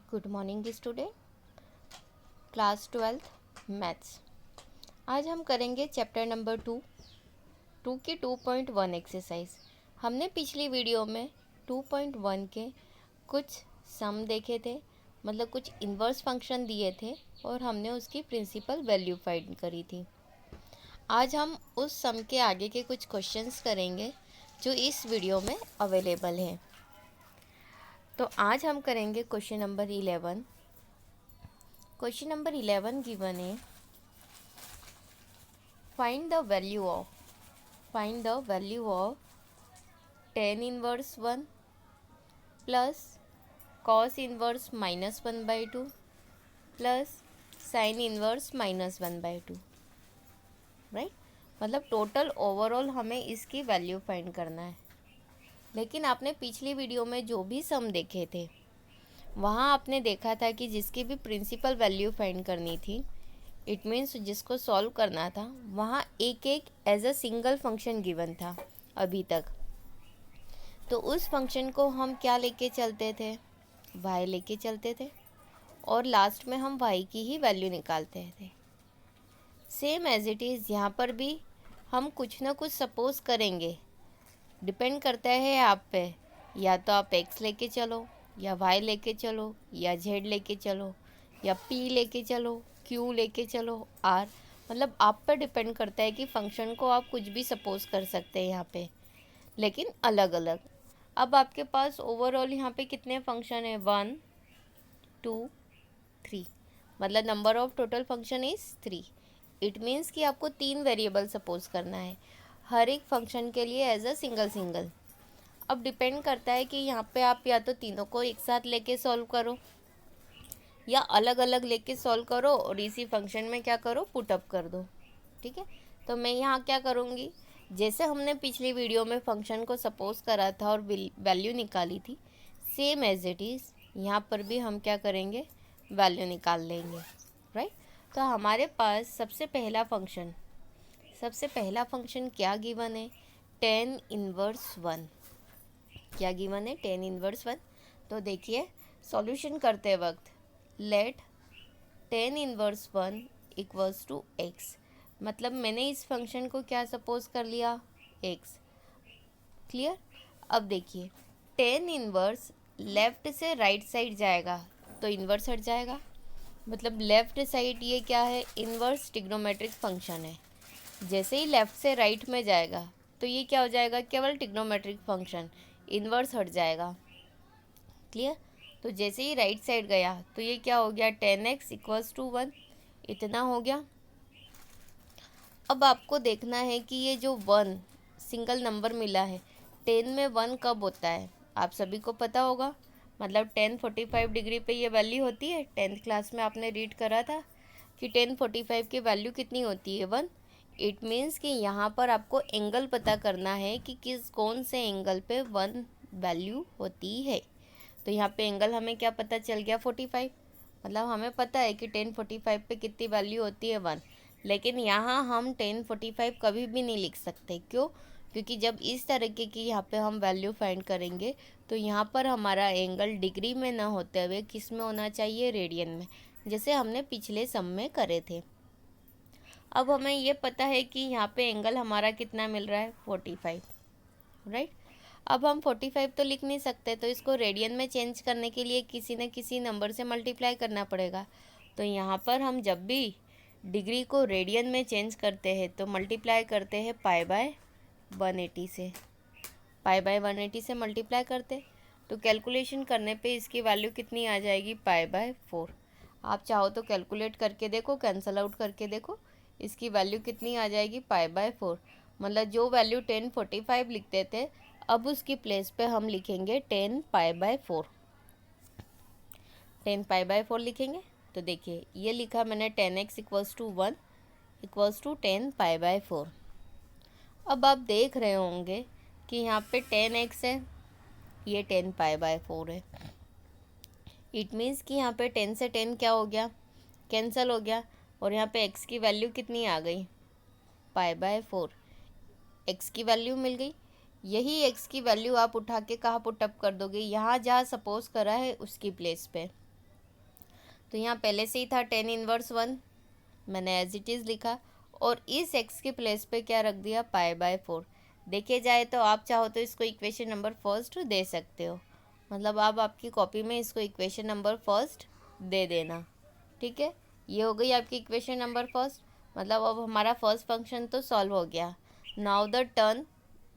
Good morning student, class 12 maths. आज हम करेंगे चैप्टर नंबर 2 की 2.1 एक्सरसाइज। हमने पिछली वीडियो में 2.1 के कुछ सम देखे थे, मतलब कुछ इन्वर्स फंक्शन दिए थे और हमने उसकी प्रिंसिपल वैल्यू फाइंड करी थी। आज हम उस सम के आगे के कुछ क्वेश्चंस करेंगे जो इस वीडियो में अवेलेबल हैं। तो आज हम करेंगे question number 11। Question number 11 given है, find the value of tan inverse 1 plus cos inverse -1/2 plus sin inverse -1/2। Right, मतलब टोटल ओवरऑल हमें इसकी वैल्यू फाइंड करना है। लेकिन आपने पिछली वीडियो में जो भी सम देखे थे वहाँ आपने देखा था कि जिसकी भी प्रिंसिपल वैल्यू फाइंड करनी थी, इट मीन्स जिसको सॉल्व करना था, वहाँ एक एक as a single function given था अभी तक। तो उस फंक्शन को हम क्या लेके चलते थे, y लेके चलते थे और लास्ट में हम y की ही वैल्यू निकालते थे। सेम एज इट इज़ यहाँ पर भी हम कुछ ना कुछ सपोज करेंगे, डिपेंड करता है आप पे। या तो आप x लेके चलो, या y लेके चलो, या z लेके चलो, या p लेके चलो, q लेके चलो, r, मतलब आप पर डिपेंड करता है कि फंक्शन को आप कुछ भी सपोज कर सकते हैं यहाँ पे, लेकिन अलग अलग। अब आपके पास ओवरऑल यहाँ पे कितने फंक्शन है, 1 2 3, मतलब number of total function is 3। It means कि आपको 3 वेरिएबल सपोज करना है हर एक फंक्शन के लिए एज अ सिंगल। अब डिपेंड करता है कि यहाँ पे आप या तो तीनों को एक साथ लेके सॉल्व करो या अलग अलग लेके सॉल्व करो और इसी फंक्शन में क्या करो, पुट अप कर दो। ठीक है, तो मैं यहाँ क्या करूँगी, जैसे हमने पिछली वीडियो में फंक्शन को सपोज करा था और वैल्यू निकाली थी, सेम एज इट इज़ यहाँ पर भी हम क्या करेंगे, वैल्यू निकाल लेंगे। राइट, तो हमारे पास सबसे पहला फंक्शन क्या गिवन है, tan इनवर्स 1। क्या गिवन है, tan इनवर्स 1। तो देखिए सॉल्यूशन करते वक्त let tan inverse 1 equals to x, मतलब मैंने इस फंक्शन को क्या सपोज कर लिया, x। क्लियर। अब देखिए tan इनवर्स लेफ़्ट से राइट साइड जाएगा तो इन्वर्स हट जाएगा, मतलब लेफ़्ट साइड ये क्या है, इन्वर्स ट्रिग्नोमेट्रिक फंक्शन है। जैसे ही लेफ़्ट से राइट में जाएगा तो ये क्या हो जाएगा, केवल ट्रिग्नोमेट्रिक फंक्शन, इन्वर्स हट जाएगा। क्लियर। तो जैसे ही राइट साइड गया तो ये क्या हो गया, tan x इक्वल्स टू 1, इतना हो गया। अब आपको देखना है कि ये जो 1 सिंगल नंबर मिला है, 10 में 1 कब होता है, आप सभी को पता होगा, मतलब 10:45 डिग्री पे ये वैल्यू होती है। 10th क्लास में आपने रीड करा था कि 10:45 की वैल्यू कितनी होती है, 1। इट मीन्स कि यहाँ पर आपको एंगल पता करना है कि कौन से एंगल पे 1 वैल्यू होती है। तो यहाँ पे एंगल हमें क्या पता चल गया, 45, मतलब हमें पता है कि 10:45 पे कितनी वैल्यू होती है, 1। लेकिन यहाँ हम 10:45 कभी भी नहीं लिख सकते, क्यों, क्योंकि जब इस तरीके की यहाँ पे हम वैल्यू फाइंड करेंगे तो यहाँ पर हमारा एंगल डिग्री में ना होते हुए किस में होना चाहिए, रेडियन में, जैसे हमने पिछले सम में करे थे। अब हमें ये पता है कि यहाँ पे एंगल हमारा कितना मिल रहा है, 45। राइट, अब हम 45 तो लिख नहीं सकते, तो इसको रेडियन में चेंज करने के लिए किसी न किसी नंबर से मल्टीप्लाई करना पड़ेगा। तो यहाँ पर हम जब भी डिग्री को रेडियन में चेंज करते हैं तो मल्टीप्लाई करते हैं π/180 से, π/180 से मल्टीप्लाई करते, तो कैलकुलेशन करने पे इसकी वैल्यू कितनी आ जाएगी, π/4। आप चाहो तो कैलकुलेट करके देखो, कैंसल आउट करके देखो, इसकी वैल्यू कितनी आ जाएगी, π/4। मतलब जो वैल्यू 10:45 लिखते थे, अब उसकी प्लेस पे हम लिखेंगे 10π/4, 10π/4 लिखेंगे। तो देखिए ये लिखा मैंने, tan x equals to 1 equals to 10π/4। अब आप देख रहे होंगे कि यहाँ पे tan x है, ये 10π/4 है। इट मीन्स कि यहाँ पे 10 से 10 क्या हो गया, कैंसिल हो गया, और यहाँ पे x की वैल्यू कितनी आ गई, π/4। x की वैल्यू मिल गई। यही x की वैल्यू आप उठा के कहाँ पुट अप कर दोगे, यहाँ जहाँ सपोज करा है उसकी प्लेस पे। तो यहाँ पहले से ही था 10 इनवर्स 1, मैंने एज इट इज़ लिखा और इस x के प्लेस पे क्या रख दिया, π/4। देखे जाए तो आप चाहो तो इसको इक्वेशन नंबर फर्स्ट दे सकते हो, मतलब आप आपकी कॉपी में इसको इक्वेशन नंबर फर्स्ट दे देना, ठीक है। ये हो गई आपकी इक्वेशन नंबर फर्स्ट, मतलब अब हमारा फर्स्ट फंक्शन तो सॉल्व हो गया। Now the turn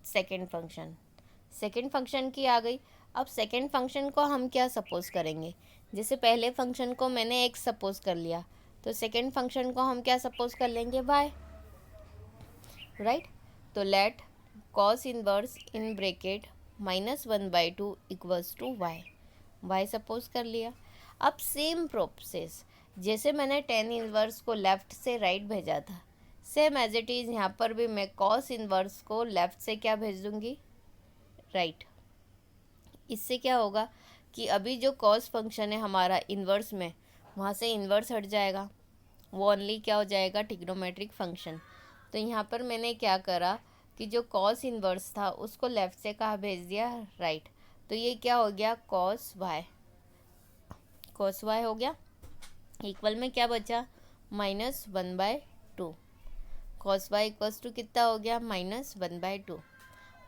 second function, second function की आ गई। अब सेकेंड फंक्शन को हम क्या सपोज करेंगे, जैसे पहले फंक्शन को मैंने x सपोज कर लिया, तो सेकेंड फंक्शन को हम क्या सपोज कर लेंगे, y, राइट। तो let cos inverse in bracket -1/2 equals to y suppose कर लिया। अब सेम प्रोसेस, जैसे मैंने 10 इनवर्स को लेफ़्ट से राइट भेजा था, सेम एज इट इज़ यहाँ पर भी मैं कॉस इनवर्स को लेफ़्ट से क्या भेज दूँगी, राइट। इससे क्या होगा कि अभी जो कॉस फंक्शन है हमारा इन्वर्स में, वहाँ से इन्वर्स हट जाएगा, वो ओनली क्या हो जाएगा, ट्रिग्नोमेट्रिक फंक्शन। तो यहाँ पर मैंने क्या करा कि जो कॉस इन्वर्स था उसको लेफ़्ट से कहाँ भेज दिया, राइट। तो ये क्या हो गया, कॉस वाई हो गया, इक्वल में क्या बचा, -1/2। कॉस वाई इक्वल्स टू कितना हो गया, -1/2।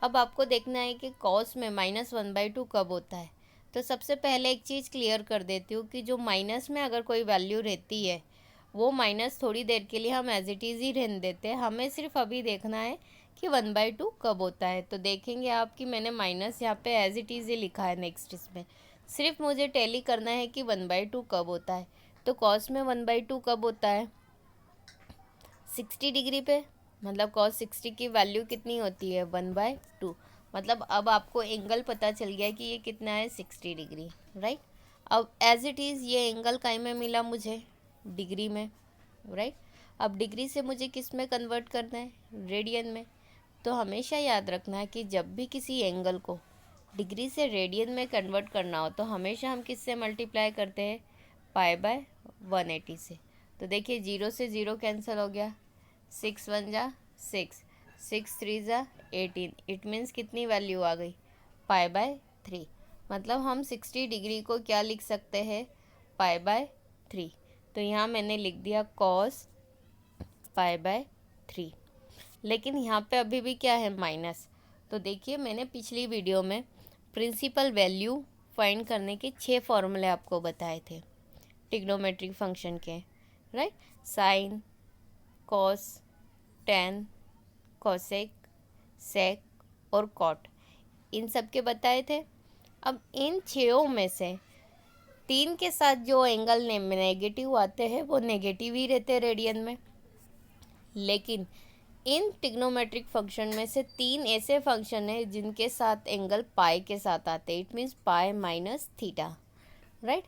अब आपको देखना है कि कॉस में -1/2 कब होता है। तो सबसे पहले एक चीज़ क्लियर कर देती हूँ कि जो माइनस में अगर कोई वैल्यू रहती है, वो माइनस थोड़ी देर के लिए हम एज इट इज़ ही रहने देते हैं, हमें सिर्फ अभी देखना है कि 1/2 कब होता है। तो देखेंगे आप कि मैंने माइनस यहाँ पे एज इट इज़ ही लिखा है नेक्स्ट इसमें, सिर्फ मुझे टैली करना है कि 1/2 कब होता है। तो कॉस में 1/2 कब होता है, 60 डिग्री पे, मतलब कॉस 60 की वैल्यू कितनी होती है, 1/2। मतलब अब आपको एंगल पता चल गया कि ये कितना है, 60 डिग्री, राइट। अब एज इट इज़ ये एंगल काय में मिला मुझे, डिग्री में, राइट। अब डिग्री से मुझे किस में कन्वर्ट करना है, रेडियन में। तो हमेशा याद रखना है कि जब भी किसी एंगल को डिग्री से रेडियन में कन्वर्ट करना हो तो हमेशा हम किससे मल्टीप्लाई करते हैं, π/180 से। तो देखिए 0 से 0 कैंसिल हो गया, 6 1 जा 6, 6 3 जा 18, इट मीन्स कितनी वैल्यू आ गई, π/3। मतलब हम 60 डिग्री को क्या लिख सकते हैं, π/3। तो यहाँ मैंने लिख दिया कॉस π/3, लेकिन यहाँ पे अभी भी क्या है, माइनस। तो देखिए मैंने पिछली वीडियो में प्रिंसिपल वैल्यू फाइंड करने के 6 फॉर्मूले आपको बताए थे ट्रिग्नोमेट्रिक फंक्शन के, right. Sine, cos, tan, cosec, sec और कॉट, इन सब के बताए थे। अब इन 6 में से 3 के साथ जो एंगल नेगेटिव आते हैं वो नेगेटिव ही रहते रेडियन में, लेकिन इन ट्रिग्नोमेट्रिक फंक्शन में से 3 ऐसे फंक्शन है जिनके साथ एंगल पाई के साथ आते हैं, इट मीन्स π-θ, राइट।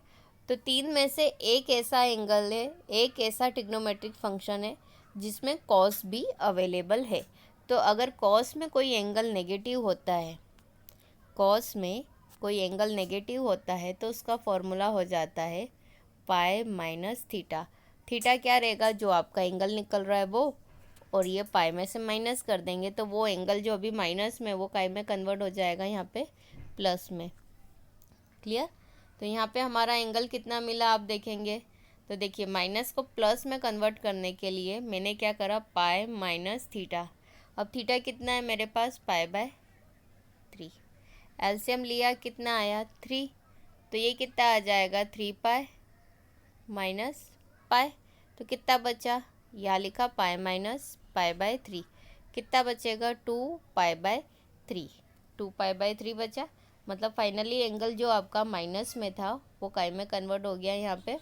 तो 3 में से एक ऐसा एंगल है, एक ऐसा ट्रिग्नोमेट्रिक फंक्शन है जिसमें कॉस भी अवेलेबल है। तो अगर कॉस में कोई एंगल नेगेटिव होता है, कॉस में कोई एंगल नेगेटिव होता है तो उसका फॉर्मूला हो जाता है π-θ। थीटा क्या रहेगा, जो आपका एंगल निकल रहा है वो, और ये पाई में से माइनस कर देंगे तो वो एंगल जो अभी माइनस में वो काय में कन्वर्ट हो जाएगा यहाँ पे प्लस में, क्लियर। तो यहाँ पे हमारा एंगल कितना मिला आप देखेंगे, तो देखिए माइनस को प्लस में कन्वर्ट करने के लिए मैंने क्या करा, π-θ। अब थीटा कितना है मेरे पास, π/3। एलसीएम लिया, कितना आया, 3। तो ये कितना आ जाएगा, 3π - π। तो कितना बचा, यहाँ लिखा π-π/3, कितना बचेगा, 2π/3, 2π/3 बचा। मतलब फाइनली एंगल जो आपका माइनस में था वो काय में कन्वर्ट हो गया, यहाँ पे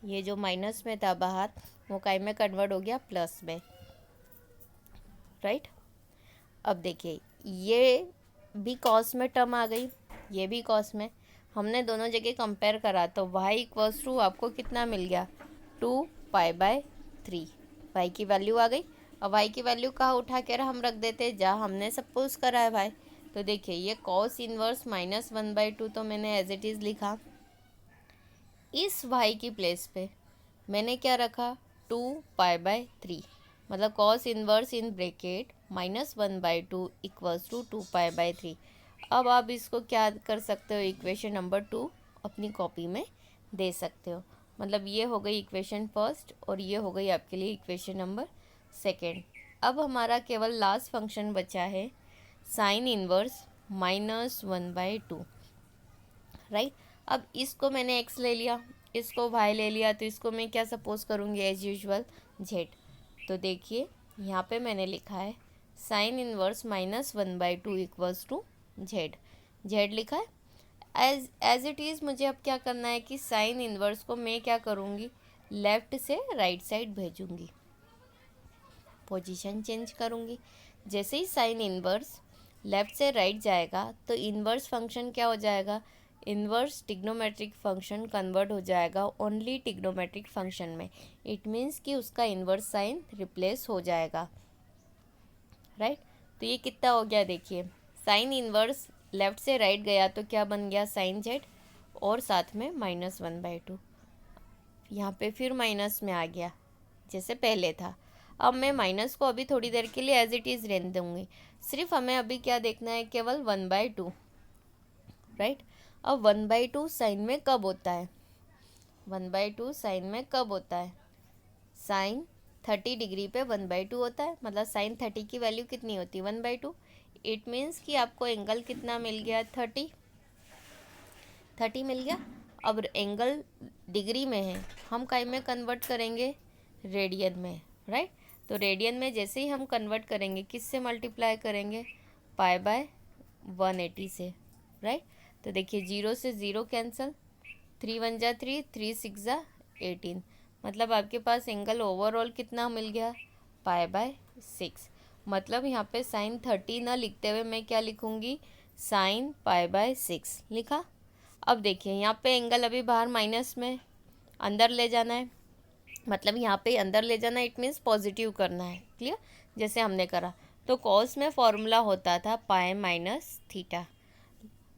ये जो माइनस में था बाहर वो काय में कन्वर्ट हो गया प्लस में, राइट। अब देखिए ये भी कॉस में टर्म आ गई, ये भी कॉस में, हमने दोनों जगह कंपेयर करा तो y इक्वल्स टू आपको कितना मिल गया, 2π/3, y की वैल्यू आ गई। अब y की वैल्यू कहाँ उठा कर हम रख देते हैं, जहाँ हमने सपोज करा है y। तो देखिए ये कॉस इनवर्स -1/2 तो मैंने एज इट इज़ लिखा, इस y की प्लेस पे मैंने क्या रखा, 2π/3, मतलब cos inverse in bracket -1/2 equals to 2π/3। अब आप इसको क्या कर सकते हो, इक्वेशन नंबर 2 अपनी कॉपी में दे सकते हो। मतलब ये हो गई इक्वेशन फर्स्ट और ये हो गई आपके लिए इक्वेशन नंबर सेकेंड। अब हमारा केवल लास्ट फंक्शन बचा है साइन इनवर्स -1/2, राइट। अब इसको मैंने x ले लिया, इसको y ले लिया, तो इसको मैं क्या सपोज करूँगी एज यूजुअल z। तो देखिए यहाँ पे मैंने लिखा है sine inverse -1/2 equals to z लिखा है। एज इट इज़ मुझे अब क्या करना है कि साइन इनवर्स को मैं क्या करूँगी, लेफ़्ट से राइट साइड भेजूँगी, पोजीशन चेंज करूँगी। जैसे ही साइन इनवर्स लेफ़्ट से राइट जाएगा तो इनवर्स फंक्शन क्या हो जाएगा, इनवर्स टिग्नोमेट्रिक फंक्शन कन्वर्ट हो जाएगा ओनली टिग्नोमेट्रिक फंक्शन में। इट मीन्स कि उसका इनवर्स साइन रिप्लेस हो जाएगा, राइट। तो ये कितना हो गया, देखिए साइन इनवर्स लेफ़्ट से राइट गया तो क्या बन गया साइन z, और साथ में -1/2 यहाँ पे फिर माइनस में आ गया जैसे पहले था। अब मैं माइनस को अभी थोड़ी देर के लिए एज इट इज़ रहने दूँगी, सिर्फ हमें अभी क्या देखना है, केवल 1/2, राइट। अब 1/2 साइन में कब होता है, 1/2 साइन में कब होता है, साइन 30 डिग्री पे 1/2 होता है। मतलब साइन 30 की वैल्यू कितनी होती है, 1/2। इट मीन्स कि आपको एंगल कितना मिल गया, 30 मिल गया। अब एंगल डिग्री में है, हम काय में कन्वर्ट करेंगे, रेडियन में, राइट। तो रेडियन में जैसे ही हम कन्वर्ट करेंगे किससे मल्टीप्लाई करेंगे, π/180 से, राइट। तो देखिए 0 से 0 कैंसिल, 3 1 जा 3, 3 6 जा 18, मतलब आपके पास एंगल ओवरऑल कितना मिल गया, π/6। मतलब यहाँ पे साइन 30 ना लिखते हुए मैं क्या लिखूँगी, साइन π/6 लिखा। अब देखिए यहाँ पे एंगल अभी बाहर माइनस में, अंदर ले जाना है, मतलब यहाँ पे अंदर ले जाना इट मीन्स पॉजिटिव करना है, क्लियर, जैसे हमने करा। तो कॉस में फॉर्मूला होता था π-θ।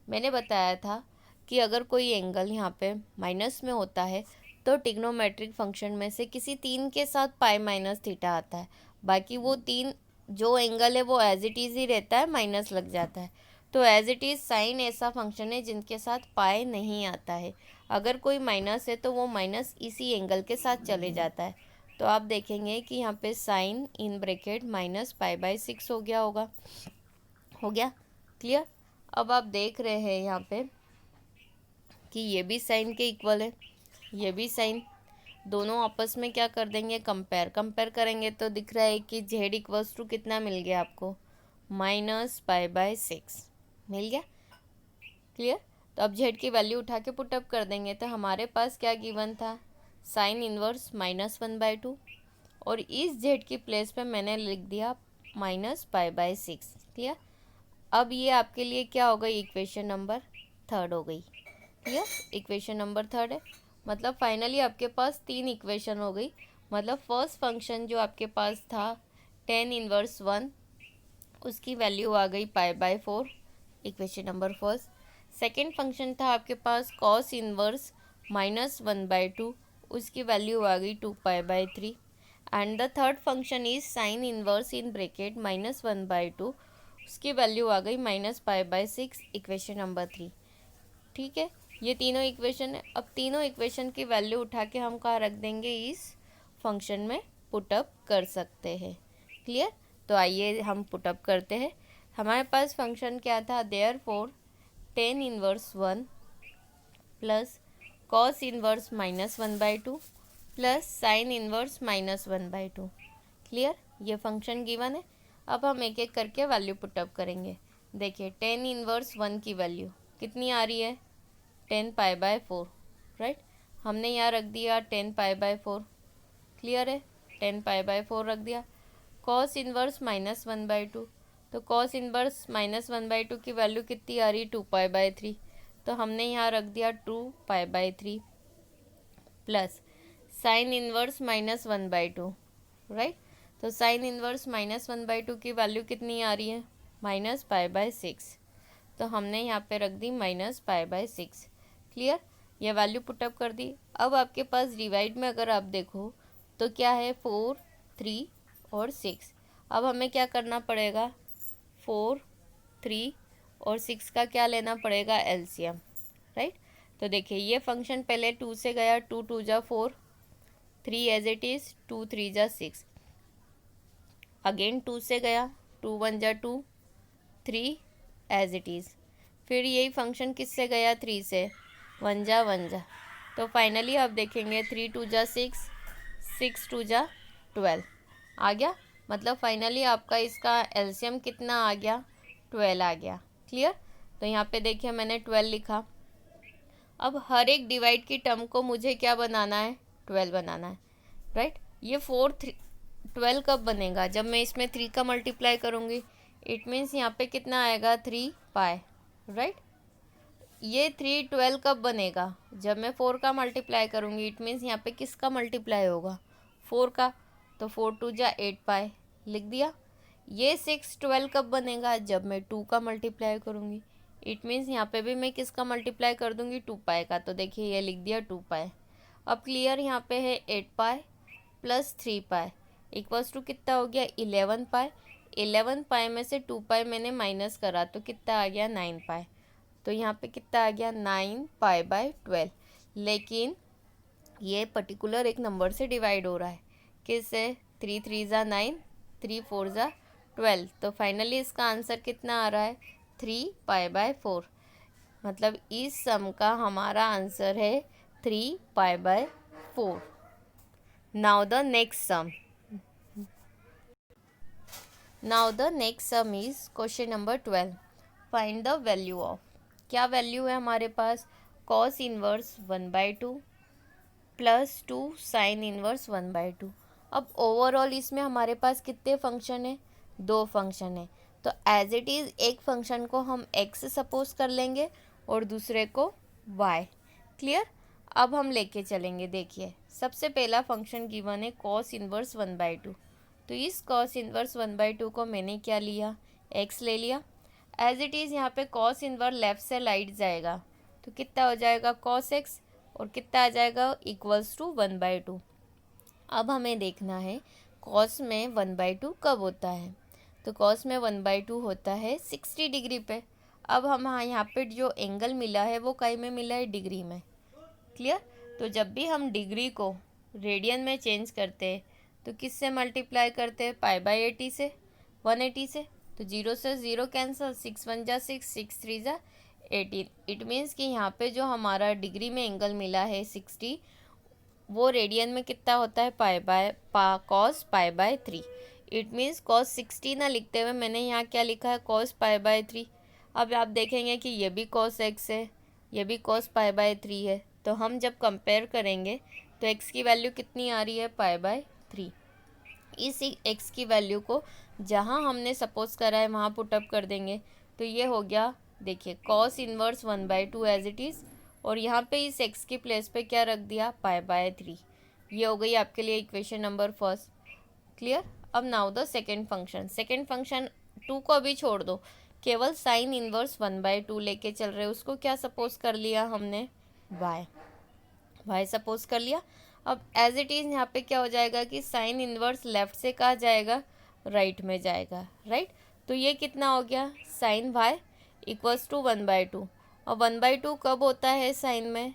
मैंने बताया था कि अगर कोई एंगल यहाँ पे माइनस में होता है तो टिग्नोमेट्रिक फंक्शन में से किसी 3 के साथ π-θ आता है, बाकी वो 3 जो एंगल है वो एज इट इज़ ही रहता है, माइनस लग जाता है। तो एज इट इज़ साइन ऐसा फंक्शन है जिनके साथ पाई नहीं आता है, अगर कोई माइनस है तो वो माइनस इसी एंगल के साथ चले जाता है। तो आप देखेंगे कि यहाँ पे साइन इन ब्रैकेट -π/6 हो गया होगा, हो गया, क्लियर। अब आप देख रहे हैं यहाँ पे कि ये भी साइन के इक्वल है, ये भी साइन, दोनों आपस में क्या कर देंगे, कंपेयर करेंगे तो दिख रहा है कि z इक्वल्स टू कितना मिल गया आपको, -π/6 मिल गया, क्लियर। तो अब z की वैल्यू उठा के पुटअप कर देंगे तो हमारे पास क्या गिवन था, साइन इनवर्स -1/2, और इस z की प्लेस पे मैंने लिख दिया -π/6, क्लियर। अब ये आपके लिए क्या हो गई, इक्वेशन नंबर थर्ड हो गई, क्लियर, इक्वेशन नंबर थर्ड है। मतलब फाइनली आपके पास 3 इक्वेशन हो गई। मतलब फर्स्ट फंक्शन जो आपके पास था tan इनवर्स 1, उसकी वैल्यू आ गई π/4, equation number first. Second function था आपके पास cos इनवर्स -1/2, उसकी वैल्यू आ गई 2π/3। And the third function is sine inverse in bracket -1/2, उसकी वैल्यू आ गई -π/6, इक्वेशन नंबर 3, ठीक है। ये तीनों इक्वेशन है। अब तीनों इक्वेशन की वैल्यू उठा के हम कहाँ रख देंगे, इस फंक्शन में पुटअप कर सकते हैं, क्लियर। तो आइए हम पुटअप करते हैं। हमारे पास फंक्शन क्या था, therefore tan inverse 1 plus cos inverse -1/2 plus sign inverse -1/2, clear, ये फंक्शन गिवन है। अब हम एक एक करके वैल्यू पुटअप करेंगे। देखिए tan इनवर्स 1 की वैल्यू कितनी आ रही है, 10π/4, राइट। हमने यहाँ रख दिया 10π/4, क्लियर है, 10π/4 रख दिया। cos इनवर्स -1/2, तो cos इनवर्स -1/2 की वैल्यू कितनी आ रही, 2π/3, तो हमने यहाँ रख दिया 2π/3 प्लस साइन इनवर्स -1/2, राइट। तो साइन इनवर्स -1/2 की वैल्यू कितनी आ रही है, -π/6, तो हमने यहाँ पे रख दी -π/6, क्लियर, ये वैल्यू पुटअप कर दी। अब आपके पास डिवाइड में अगर आप देखो तो क्या है, 4, 3 और 6। अब हमें क्या करना पड़ेगा, 4, 3 और 6 का क्या लेना पड़ेगा, एलसीएम, राइट। तो देखिए ये फंक्शन पहले 2 से गया, 2 2 जा 4, 3 एज इट इज़, 2 3 जा 6, अगेन 2 से गया, 2 1 जा 2, 3 एज इट इज़, फिर यही फंक्शन किससे गया, 3 से, 1 जा 1 जा, तो फाइनली आप देखेंगे 3 2 जा 6, 6 2 जा 12 आ गया। मतलब फाइनली आपका इसका एलसीएम कितना आ गया, 12 आ गया। क्लियर। तो यहाँ पे देखिए मैंने 12 लिखा। अब हर एक डिवाइड की टर्म को मुझे क्या बनाना है, 12 बनाना है, राइट। ये 12 कब बनेगा, जब मैं इसमें 3 का मल्टीप्लाई करूँगी। इट मीन्स यहाँ पे कितना आएगा, 3 पाई, राइट। ये 3 12 कब बनेगा, जब मैं 4 का मल्टीप्लाई करूँगी। इट मीन्स यहाँ पे किसका मल्टीप्लाई होगा, 4 का, तो 4 2 जा 8 पाई, लिख दिया। ये 6 12 कब बनेगा, जब मैं 2 का मल्टीप्लाई करूँगी। इट मीन्स यहाँ पे भी मैं किसका मल्टीप्लाई कर दूँगी, 2 पाई का, तो देखिए ये लिख दिया 2 पाई। अब क्लियर, यहाँ पे है 8 pi plus 3 pi equals to कितना हो गया, 11 पाई। 11 पाई में से 2 पाई मैंने माइनस करा तो कितना आ गया, 9 पाई। तो यहाँ पे कितना आ गया, 9 पाई बाय 12। लेकिन ये पर्टिकुलर एक नंबर से डिवाइड हो रहा है, किससे, 3 3 ज़ा 9, 3 4 ज़ा 12। तो फाइनली इसका आंसर कितना आ रहा है, 3 पाई बाय 4। मतलब इस सम का हमारा आंसर है 3 pi by 4। Now the next sum. Now the next sum is question number 12। Find the value of, क्या वैल्यू है हमारे पास, cos inverse 1/2 plus 2 sine inverse 1/2। अब ओवरऑल इसमें हमारे पास कितने फंक्शन है, 2 फंक्शन है। तो एज इट इज़ एक फंक्शन को हम x सपोज कर लेंगे और दूसरे को y। क्लियर। अब हम लेके चलेंगे। देखिए सबसे पहला फंक्शन गिवन है कॉस इनवर्स 1/2। तो इस कॉस इनवर्स 1/2 को मैंने क्या लिया, x ले लिया। एज इट इज़ यहाँ पे कॉस इनवर्स लेफ्ट से राइट जाएगा, तो कितना हो जाएगा कॉस x, और कितना आ जाएगा, इक्वल्स टू 1/2। अब हमें देखना है कॉस में 1/2 कब होता है। तो कॉस में 1/2 होता है 60 डिग्री पे। अब हम यहाँ पे जो एंगल मिला है वो कई में मिला है, डिग्री में। क्लियर। तो जब भी हम डिग्री को रेडियन में चेंज करते हैं तो किससे मल्टीप्लाई करते हैं, पाई बाय 80 से, 180 से। तो 0 से 0 कैंसिल, 6 1 जा 6, 6 3 जा 18। इट मीन्स कि यहाँ पे जो हमारा डिग्री में एंगल मिला है 60, वो रेडियन में कितना होता है, pi by cos pi by 3। It means cos 60 ना लिखते हुए मैंने यहाँ क्या लिखा है, कॉस पाई बाय 3। अब आप देखेंगे कि ये भी कॉस x है, ये भी कॉस पाई बाय 3 है। तो हम जब कंपेयर करेंगे तो x की वैल्यू कितनी आ रही है, पाई बाय 3। इस x की वैल्यू को जहाँ हमने सपोज करा है वहाँ पुटअप कर देंगे। तो ये हो गया, देखिए cos inverse 1/2 as it is, और यहाँ पे इस x की प्लेस पे क्या रख दिया, पाई बाय 3। ये हो गई आपके लिए इक्वेशन नंबर फर्स्ट। क्लियर। अब now the second function. Second function 2 को अभी छोड़ दो, केवल साइन इनवर्स 1/2 लेके चल रहे, उसको क्या सपोज कर लिया हमने, y सपोज कर लिया। अब एज इट इज़ यहाँ पे क्या हो जाएगा कि साइन इनवर्स लेफ्ट से कहाँ जाएगा, राइट में जाएगा, राइट। तो ये कितना हो गया, साइन y इक्वल्स टू 1/2। और 1/2 कब होता है साइन में,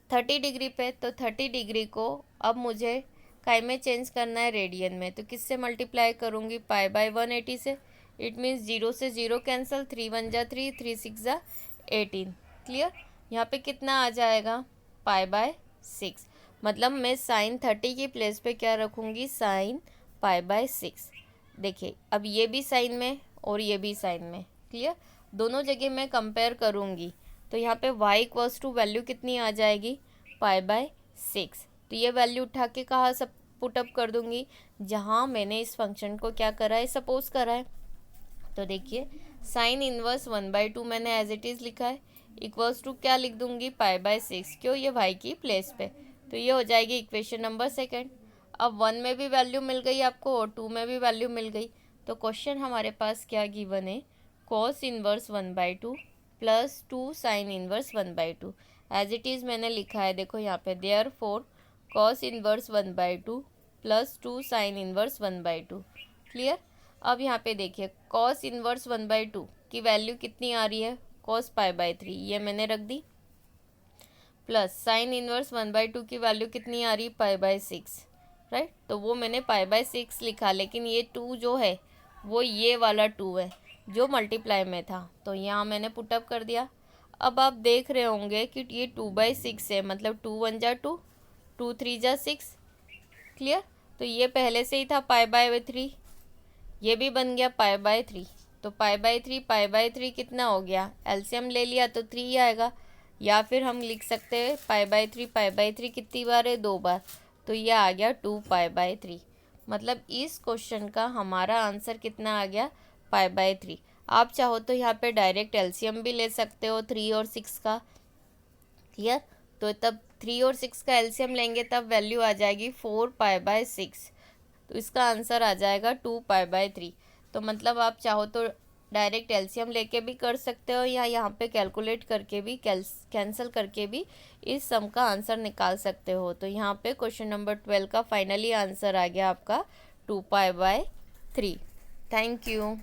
30 डिग्री पे। तो 30 डिग्री को अब मुझे काय में चेंज करना है, रेडियन में। तो किससे मल्टीप्लाई करूँगी, पाई बाय 180 से। इट मीन्स 0 से 0 कैंसिल, 3 1 जा 3, 3 6 जा 18। क्लियर। यहाँ पे कितना आ जाएगा, पाई बाय 6। मतलब मैं साइन 30 की प्लेस पे क्या रखूँगी, साइन पाई बाय 6। देखिए अब ये भी साइन में और ये भी साइन में। क्लियर। दोनों जगह मैं कंपेयर करूँगी तो यहाँ पे y इक्वल्स टू वैल्यू कितनी आ जाएगी, पाई बाय 6। तो ये वैल्यू उठा के कहाँ सब पुटअप कर दूँगी, जहाँ मैंने इस फंक्शन को क्या करा है, सपोज करा है। तो देखिए साइन इनवर्स 1/2 मैंने एज इट इज़ लिखा है, इक्वल्स टू क्या लिख दूँगी, पाई बाय 6। क्यों, ये y की प्लेस पे। तो ये हो जाएगी इक्वेशन नंबर सेकेंड। अब 1 में भी वैल्यू मिल गई आपको और 2 में भी वैल्यू मिल गई। तो क्वेश्चन हमारे पास क्या गिवन है, cos inverse 1/2 plus 2 sine inverse 1/2 as it is मैंने लिखा है। देखो यहाँ पे therefore cos inverse 1/2 plus 2 sine inverse 1/2। Clear. अब यहाँ पे देखिए कॉस इनवर्स 1/2 की वैल्यू कितनी आ रही है, कॉस पाई बाय 3, ये मैंने रख दी। प्लस साइन इनवर्स 1/2 की वैल्यू कितनी आ रही, π/6, राइट। तो वो मैंने π/6 लिखा, लेकिन ये 2 जो है वो ये वाला 2 है जो मल्टीप्लाई में था, तो यहाँ मैंने पुटअप कर दिया। अब आप देख रहे होंगे कि ये 2/6 है, मतलब 2 1 जा 2, 2 3 जा 6, क्लियर। तो ये पहले से ही था π/3, ये भी बन गया π/3। तो π/3 कितना हो गया, एलसीएम ले लिया तो 3 आएगा, या फिर हम लिख सकते हैं π/3 कितनी बार है, 2 बार, तो ये आ गया 2π/3। मतलब इस क्वेश्चन का हमारा आंसर कितना आ गया, π/3। आप चाहो तो यहाँ पे डायरेक्ट एलसीएम भी ले सकते हो 3 और 6 का, क्लियर। तो तब 3 और 6 का एलसीएम लेंगे तब वैल्यू आ जाएगी 4π/6, तो इसका आंसर आ जाएगा 2π/3। तो मतलब आप चाहो तो डायरेक्ट एलसीएम लेके भी कर सकते हो, या यहाँ पे कैलकुलेट करके भी कैंसिल करके भी इस सम का आंसर निकाल सकते हो। तो यहाँ पे क्वेश्चन नंबर 12 का फाइनली आंसर आ गया आपका 2π/3। Thank you.